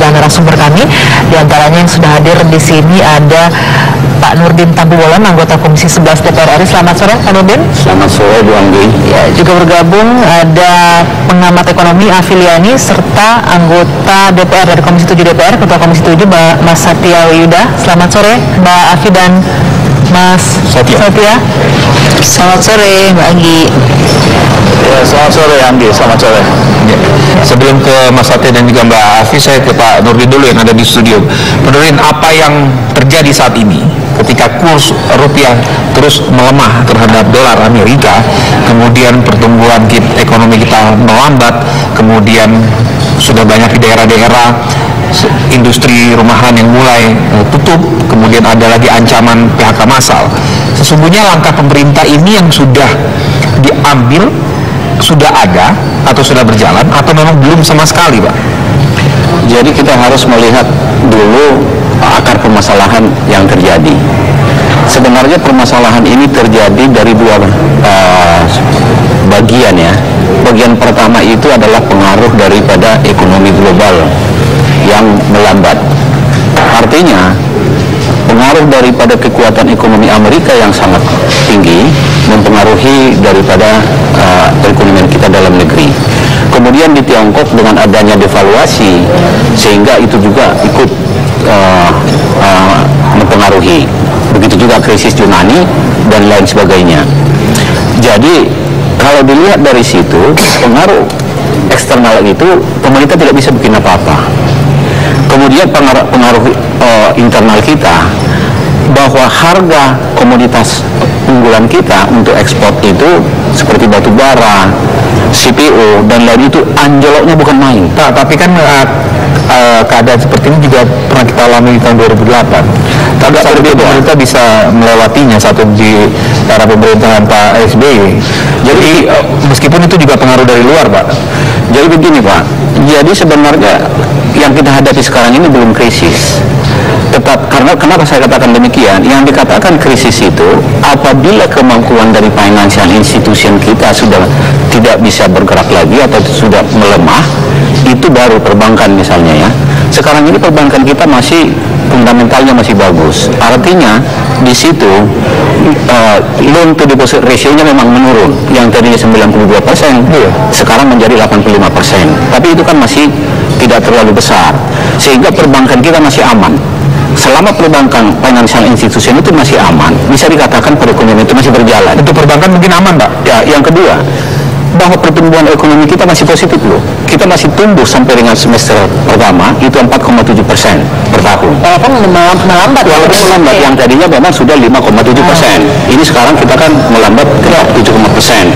sejumlah narasumber kami. Di antaranya yang sudah hadir di sini ada Pak Nurdin Tambuwolon, anggota Komisi 11 DPR RI. Selamat sore, Pak Nurdin. Selamat sore, Bu Anggi. Ya, juga bergabung ada pengamat ekonomi Afiliani serta anggota DPR dari Komisi 7 DPR, Ketua Komisi 7 Mas Satya Wiyuda. Selamat sore, Mbak Afi dan Mas Satya. Selamat sore, Mbak Anggi. Ya, selamat sore, Anggi. Selamat sore. Ya. Sebelum ke Mas Satya dan juga Mbak Afi, saya ke Pak Nurdin dulu yang ada di studio. Pak Nurdin, apa yang terjadi saat ini ketika kurs rupiah terus melemah terhadap dolar Amerika, kemudian pertumbuhan ekonomi kita melambat, kemudian sudah banyak di daerah-daerah industri rumahan yang mulai tutup, kemudian ada lagi ancaman PHK massal. Sesungguhnya langkah pemerintah ini yang sudah diambil, sudah ada atau sudah berjalan, atau memang belum sama sekali, Pak? Jadi kita harus melihat dulu akar permasalahan yang terjadi. Sebenarnya permasalahan ini terjadi dari dua bagian ya. Bagian pertama itu adalah pengaruh daripada ekonomi global yang melambat. Artinya pengaruh daripada kekuatan ekonomi Amerika yang sangat tinggi mempengaruhi daripada perekonomian kita dalam negeri. Kemudian di Tiongkok dengan adanya devaluasi sehingga itu juga ikut mempengaruhi. Begitu juga krisis Yunani dan lain sebagainya. Jadi kalau dilihat dari situ, pengaruh eksternal itu pemerintah tidak bisa bikin apa-apa. Kemudian pengaruh internal kita, bahwa harga komoditas unggulan kita untuk ekspor itu seperti batu bara, CPO dan lain itu anjloknya bukan main. Tapi kan keadaan seperti ini juga pernah kita alami di tahun 2008. Tapi saat itu pemerintah bisa melewatinya satu di era pemerintahan Pak SBY. Jadi meskipun itu juga pengaruh dari luar, Pak. Jadi begini, Pak. Jadi sebenarnya yang kita hadapi sekarang ini belum krisis. Tetap karena kenapa saya katakan demikian? Yang dikatakan krisis itu apabila kemampuan dari financial institution kita sudah tidak bisa bergerak lagi atau sudah melemah, itu baru perbankan misalnya ya. Sekarang ini perbankan kita masih fundamentalnya masih bagus. Artinya di situ loan to deposit ratio-nya memang menurun. Yang tadinya 92%, sekarang menjadi 85%. Tapi itu kan masih tidak terlalu besar. Sehingga perbankan kita masih aman. Selama perbankan financial institution itu masih aman, bisa dikatakan perekonomian itu masih berjalan. Untuk perbankan mungkin aman, Pak. Ya, yang kedua, bahwa pertumbuhan ekonomi kita masih positif loh. Kita masih tumbuh sampai dengan semester pertama itu 4,7% per tahun. Walaupun melambat. Walaupun melambat, yang tadinya memang sudah 5,7%. Ini sekarang kita kan melambat ke 7,%.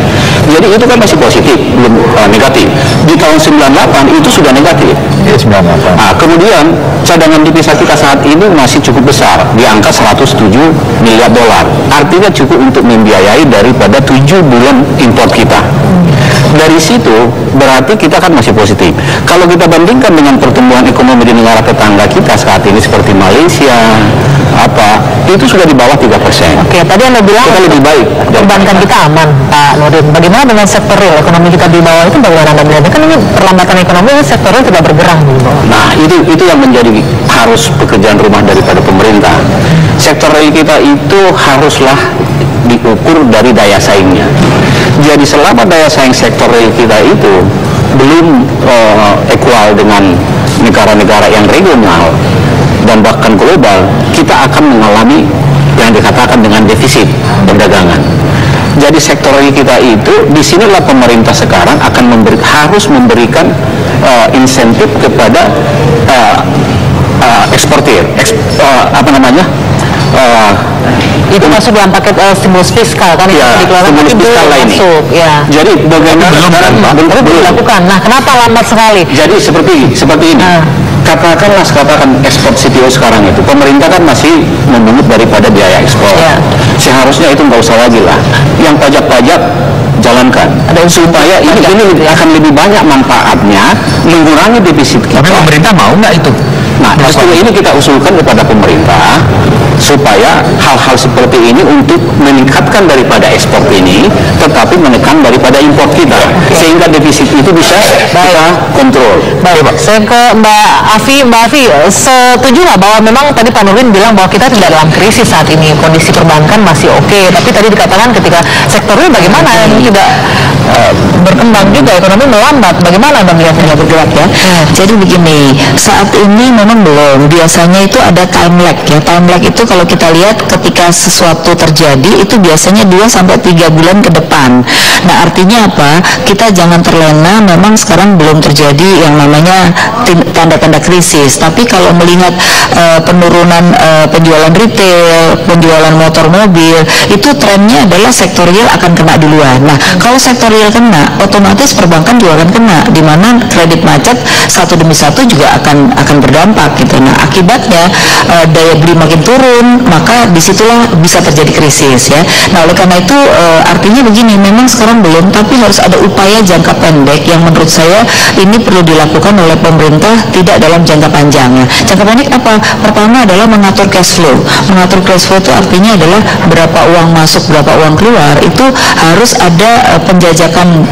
Jadi itu kan masih positif, belum negatif. Di tahun 98 itu sudah negatif. Ya, 98. Nah, kemudian cadangan devisa kita saat ini masih cukup besar, di angka 107 miliar dolar. Artinya cukup untuk membiayai daripada 7 bulan impor kita. Dari situ berarti kita kan masih positif. Kalau kita bandingkan dengan pertumbuhan ekonomi di negara tetangga kita saat ini seperti Malaysia, itu sudah di bawah 3%. Oke, tadi Anda bilang kita lebih baik. Perbankan kita aman, Pak Nurdin. Bagaimana dengan sektor real ekonomi kita di bawah itu? Bagaimana Anda melihatnya? Kan ini perlambatan ekonomi, sektor real tidak bergerak di bawah. Nah, itu yang menjadi harus pekerjaan rumah daripada pemerintah. Sektor real kita itu haruslah diukur dari daya saingnya. Jadi selama daya saing sektor real kita itu belum equal dengan negara-negara yang regional dan bahkan global, kita akan mengalami yang dikatakan dengan defisit perdagangan. Jadi sektor real kita itu, disinilah pemerintah sekarang akan harus memberikan insentif kepada eksportir, itu masuk dalam paket stimulus fiskal kan? Ya, stimulus fiskal lain. Ya. Jadi bagaimana belum dilakukan. Nah, kenapa lambat sekali? Jadi seperti ini. Katakan ekspor CPO sekarang itu pemerintah kan masih memungut daripada biaya ekspor. Ya. Seharusnya itu nggak usah lagi lah. Yang pajak jalankan. Supaya ini akan lebih banyak manfaatnya, mengurangi defisit kita. Tapi pemerintah mau nggak itu? Nah, justru ini kita usulkan kepada pemerintah supaya hal-hal seperti ini untuk meningkatkan daripada ekspor ini, tetapi menekan daripada impor kita, sehingga defisit itu bisa kita kontrol. Baik, saya ke Mbak Afi. Mbak Afi, setuju nggak bahwa memang tadi Pak Nurdin bilang bahwa kita tidak dalam krisis saat ini, kondisi perbankan masih oke, tapi tadi dikatakan ketika sektornya bagaimana ini tidak berkembang juga, ekonomi melambat, bagaimana Bang lihatnya bergerak ya? Jadi begini, saat ini memang belum. Biasanya itu ada time lag ya. Time lag itu kalau kita lihat ketika sesuatu terjadi itu biasanya 2-3 bulan ke depan. Nah, artinya apa? Kita jangan terlena, memang sekarang belum terjadi yang namanya tanda-tanda krisis. Tapi kalau melihat penurunan penjualan retail, penjualan motor mobil, itu trennya adalah sektor real akan kena duluan. Nah, kalau sektor real kena, otomatis perbankan juga akan kena, di mana kredit macet satu demi satu juga akan berdampak gitu. Nah, akibatnya daya beli makin turun, maka disitulah bisa terjadi krisis ya. Nah, oleh karena itu artinya begini, memang sekarang belum, tapi harus ada upaya jangka pendek yang menurut saya ini perlu dilakukan oleh pemerintah, tidak dalam jangka panjang ya. Jangka pendek apa? Pertama adalah mengatur cash flow. Mengatur cash flow itu artinya adalah berapa uang masuk, berapa uang keluar. Itu harus ada penjajakan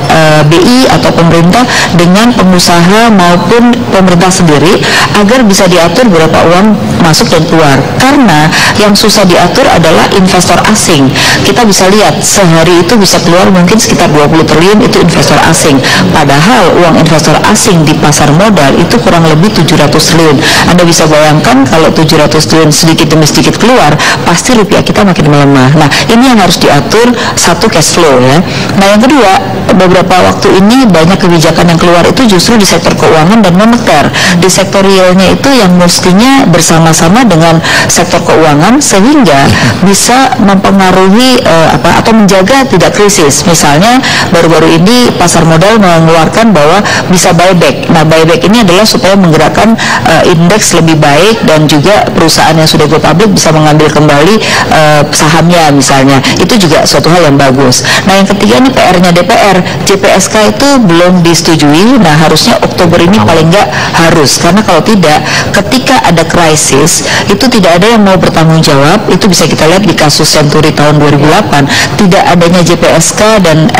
BI atau pemerintah dengan pengusaha maupun pemerintah sendiri agar bisa diatur berapa uang masuk dan keluar. Karena yang susah diatur adalah investor asing. Kita bisa lihat sehari itu bisa keluar mungkin sekitar 20 triliun itu investor asing. Padahal uang investor asing di pasar modal itu kurang lebih 700 triliun. Anda bisa bayangkan kalau 700 triliun sedikit demi sedikit keluar, pasti rupiah kita makin melemah. Nah, ini yang harus diatur, satu cash flow ya. Nah, yang kedua, beberapa waktu ini banyak kebijakan yang keluar itu justru di sektor keuangan dan moneter. Di sektor realnya itu yang mestinya bersama-sama dengan sektor keuangan sehingga bisa mempengaruhi atau menjaga tidak krisis. Misalnya baru-baru ini pasar modal mengeluarkan bahwa bisa buyback. Nah, buyback ini adalah supaya menggerakkan indeks lebih baik dan juga perusahaan yang sudah go public bisa mengambil kembali sahamnya misalnya. Itu juga suatu hal yang bagus. Nah, yang ketiga ini PR-nya DPR. JPSK itu belum disetujui. Nah, harusnya Oktober ini paling nggak harus, karena kalau tidak, ketika ada krisis itu tidak ada yang mau bertanggung jawab. Itu bisa kita lihat di kasus Senturi tahun 2008, tidak adanya JPSK dan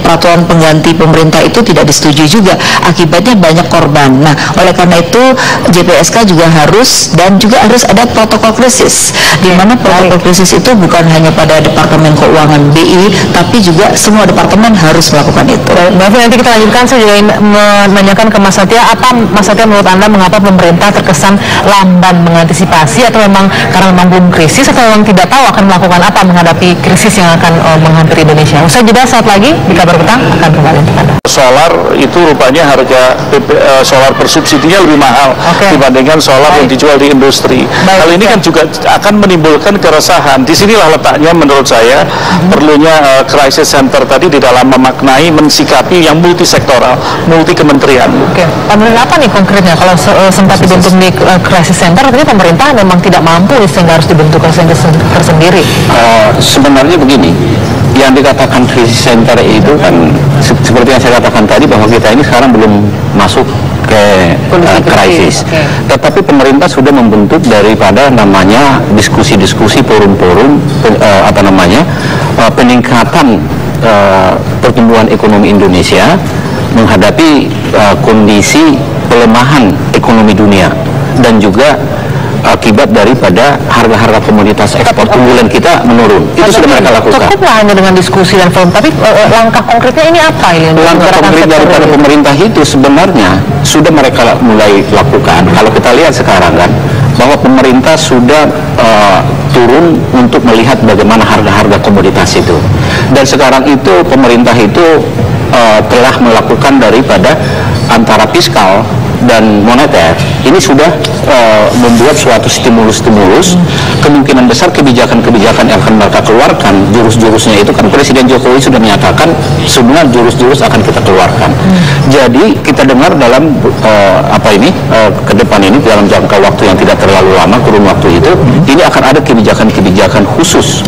peraturan pengganti pemerintah itu tidak disetujui juga, akibatnya banyak korban. Nah, oleh karena itu JPSK juga harus, dan juga harus ada protokol krisis, di mana protokol krisis itu bukan hanya pada Departemen Keuangan BI, tapi juga semua departemen harus melakukan itu. Mbak Afi, nanti kita lanjutkan. Saya juga ingin menanyakan ke Mas Satya, apa Mas Satya menurut Anda mengapa pemerintah terkesan lamban mengantisipasi, atau memang karena memang belum krisis, atau memang tidak tahu akan melakukan apa menghadapi krisis yang akan menghampiri Indonesia? Usai jeda saat lagi di Kabar Petang akan kembali untuk Anda. Solar itu rupanya harga solar bersubsidinya lebih mahal dibandingkan solar yang dijual di industri. Hal ini kan juga akan menimbulkan keresahan. Disinilah letaknya menurut saya perlunya crisis center tadi di dalam memaknai, mensikapi yang multisektoral, multi kementerian. Oke, Pak Nurdin, apa nih konkretnya kalau sempat dibentuk di crisis center, artinya pemerintah memang tidak mampu sehingga harus dibentuk crisis center tersendiri? Sebenarnya begini, yang dikatakan krisis center itu kan seperti yang saya katakan tadi, bahwa kita ini sekarang belum masuk ke krisis. Tetapi pemerintah sudah membentuk daripada namanya diskusi-diskusi, forum-forum peningkatan pertumbuhan ekonomi Indonesia menghadapi kondisi pelemahan ekonomi dunia, dan juga akibat daripada harga-harga komoditas ekspor unggulan kita menurun. Itu sudah mereka lakukan. Cukuplah hanya dengan diskusi dan forum, tapi langkah konkretnya ini apa ini? Langkah konkret daripada pemerintah itu sebenarnya sudah mereka mulai lakukan. Kalau kita lihat sekarang kan, bahwa pemerintah sudah turun untuk melihat bagaimana harga-harga komoditas itu. Dan sekarang itu pemerintah itu telah melakukan daripada antara fiskal dan moneter ini sudah membuat suatu stimulus-stimulus. Kemungkinan besar kebijakan-kebijakan yang akan mereka keluarkan, jurus-jurusnya itu kan Presiden Jokowi sudah menyatakan semua jurus-jurus akan kita keluarkan. Jadi kita dengar dalam ke depan ini dalam jangka waktu yang tidak terlalu lama, kurun waktu itu, ini akan ada kebijakan-kebijakan khusus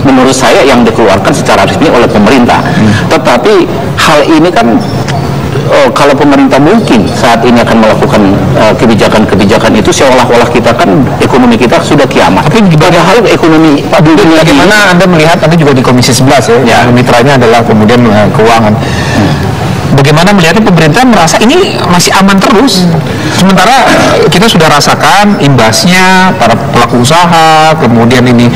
menurut saya yang dikeluarkan secara resmi oleh pemerintah. Tetapi hal ini kan kalau pemerintah mungkin saat ini akan melakukan kebijakan-kebijakan itu, seolah-olah kita kan ekonomi kita sudah kiamat. Tapi padahal ekonomi dunia bagaimana Anda melihat, Anda juga di Komisi 11 ya, mitranya adalah kemudian keuangan. Bagaimana melihatnya pemerintah merasa ini masih aman terus, sementara kita sudah rasakan imbasnya para pelaku usaha, kemudian ini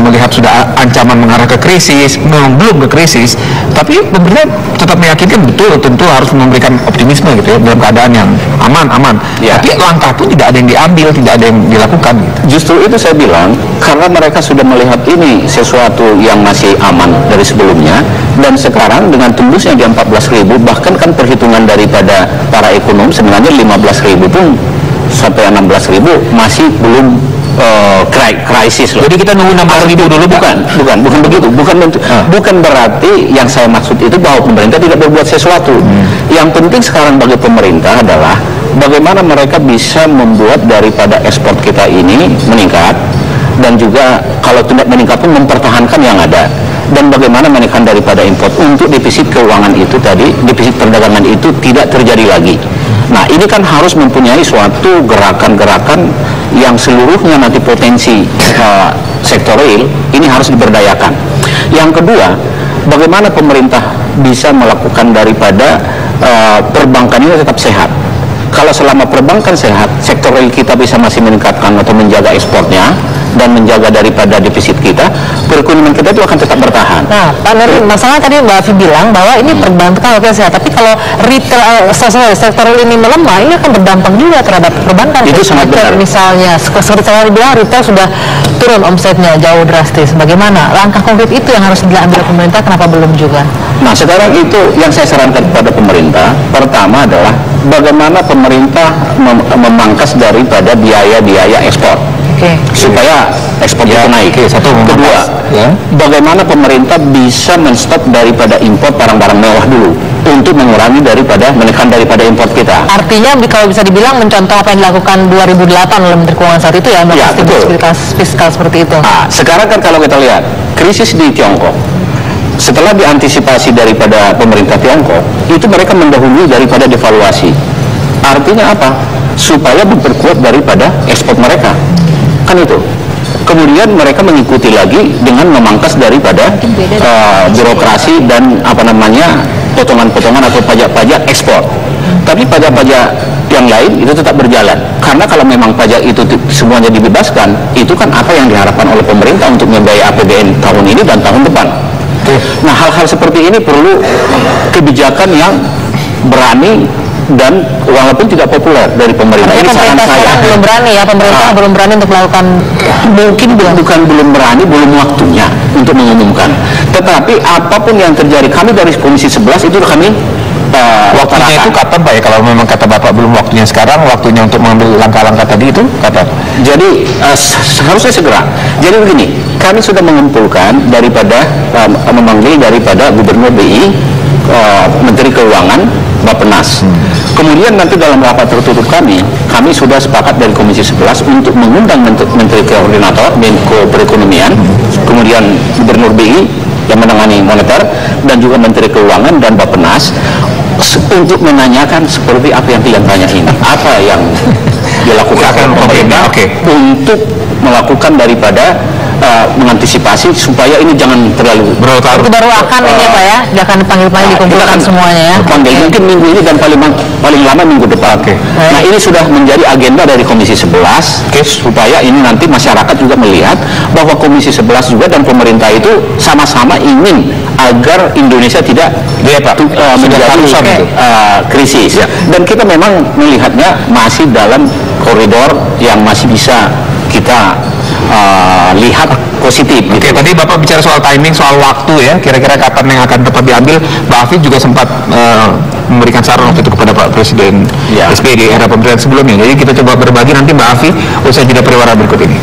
melihat sudah ancaman mengarah ke krisis, memang belum ke krisis, tapi pemerintah tetap meyakinkan betul tentu harus memberikan optimisme gitu ya dalam keadaan yang aman. Tapi langkah pun tidak ada yang diambil, tidak ada yang dilakukan. Justru itu saya bilang, karena mereka sudah melihat ini sesuatu yang masih aman dari sebelumnya, dan sekarang dengan tembusnya di 14.000, bahkan kan perhitungan daripada para ekonom sebenarnya 15.000 pun sampai 16.000 masih belum krisis loh. Jadi kita nunggu 16.000 dulu? Bukan begitu. Bukan berarti yang saya maksud itu bahwa pemerintah tidak berbuat sesuatu. Yang penting sekarang bagi pemerintah adalah bagaimana mereka bisa membuat daripada ekspor kita ini meningkat, dan juga kalau tidak meningkat pun mempertahankan yang ada, dan bagaimana menekan daripada import untuk defisit keuangan itu tadi, defisit perdagangan itu tidak terjadi lagi. Nah, ini kan harus mempunyai suatu gerakan-gerakan yang seluruhnya nanti potensi sektor real ini harus diberdayakan. Yang kedua, bagaimana pemerintah bisa melakukan daripada perbankan ini tetap sehat. Kalau selama perbankan sehat, sektor real kita bisa masih meningkatkan atau menjaga ekspornya dan menjaga daripada defisit kita, perekonomian kita itu akan tetap bertahan. Nah, Pak Nurdin, masalah tadi Mbak Afi bilang bahwa ini perbankan oke sehat, tapi kalau retail sektor real ini melemah, ini akan berdampak juga terhadap perbankan. Itu sangat benar. Misalnya, seperti saya bilang, retail sudah turun omsetnya jauh drastis. Bagaimana langkah konkret itu yang harus diambil pemerintah? Kenapa belum juga? Nah, sekarang itu yang saya sarankan kepada pemerintah. Pertama adalah bagaimana pemerintah memangkas daripada biaya-biaya ekspor. Supaya ekspor itu naik. Kedua, bagaimana pemerintah bisa menstop daripada impor barang-barang mewah dulu untuk mengurangi daripada menekan daripada impor kita. Artinya kalau bisa dibilang mencontoh apa yang dilakukan 2008 oleh Menteri Keuangan saat itu ya, melakukan fiskal seperti itu. Nah, sekarang kan kalau kita lihat krisis di Tiongkok, setelah diantisipasi daripada pemerintah Tiongkok, itu mereka mendahului daripada devaluasi. Artinya apa? Supaya memperkuat daripada ekspor mereka. Kan itu. Kemudian mereka mengikuti lagi dengan memangkas daripada birokrasi dan potongan-potongan atau pajak-pajak ekspor. Tapi pajak-pajak yang lain itu tetap berjalan. Karena kalau memang pajak itu semuanya dibebaskan, itu kan apa yang diharapkan oleh pemerintah untuk membiayai APBN tahun ini dan tahun depan. Nah, hal-hal seperti ini perlu kebijakan yang berani dan walaupun tidak populer dari pemerintah. Ini saran saya. Belum berani ya, pemerintah belum berani untuk melakukan, bukan belum berani, belum waktunya untuk mengumumkan. Tetapi apapun yang terjadi, kami dari Komisi 11 itu kami waktunya itu kapan Pak ya? Kalau memang kata Bapak belum waktunya sekarang, waktunya untuk mengambil langkah-langkah tadi itu kapan? Jadi harusnya segera. Jadi begini, kami sudah mengumpulkan daripada memanggil daripada Gubernur BI, Menteri Keuangan, Bappenas. Kemudian nanti dalam rapat tertutup kami sudah sepakat dari Komisi 11 untuk mengundang Menteri Koordinator Menko Perekonomian, kemudian Gubernur BI yang menangani moneter, dan juga Menteri Keuangan dan Bappenas untuk menanyakan seperti apa yang kalian tanya ini, apa yang dilakukan pemerintah untuk melakukan daripada mengantisipasi supaya ini jangan terlalu itu baru akan ini Pak ya, akan dipanggil-panggil, dikumpulkan semuanya ya. Mungkin minggu ini dan paling lama minggu depan. Nah, ini sudah menjadi agenda dari Komisi 11 supaya ini nanti masyarakat juga melihat bahwa Komisi 11 juga dan pemerintah itu sama-sama ingin agar Indonesia tidak menjadi krisis. Dan kita memang melihatnya masih dalam koridor yang masih bisa kita lihat positif. Tadi Bapak bicara soal timing, soal waktu ya, kira-kira kapan yang akan tepat diambil. Mbak Afi juga sempat memberikan saran waktu itu kepada Pak Presiden SBY di era pemerintahan sebelumnya. Jadi kita coba berbagi nanti Mbak Afi usai jeda pariwara berikut ini.